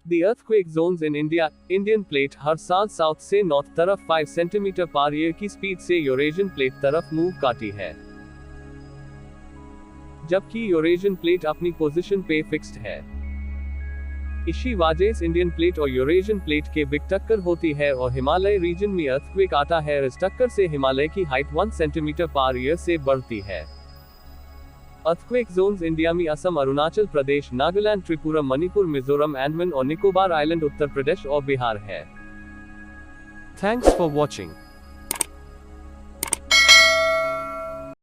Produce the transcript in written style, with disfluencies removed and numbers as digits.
The earthquake zones in India, Indian plate हर साल south से north तरफ 5 सेंटीमीटर पर ईयर की स्पीड से यूरेशियन प्लेट तरफ मूव करती है, जबकि यूरेशियन प्लेट अपनी पोजीशन पे फिक्स्ड है। इसी वजह से इंडियन प्लेट और यूरेशियन प्लेट के बीच टक्कर होती है और हिमालय रीजन में अर्थक्वेक आता है। इस टक्कर से हिमालय की हाइट 1 सेंटीमीटर पर ईयर से बढ़ती है। अर्थक्वेक जोन्स इंडिया में असम, अरुणाचल प्रदेश, नागालैंड, त्रिपुरा, मणिपुर, मिजोरम, अंडमान और निकोबार आइलैंड, उत्तर प्रदेश और बिहार है। Thanks for watching.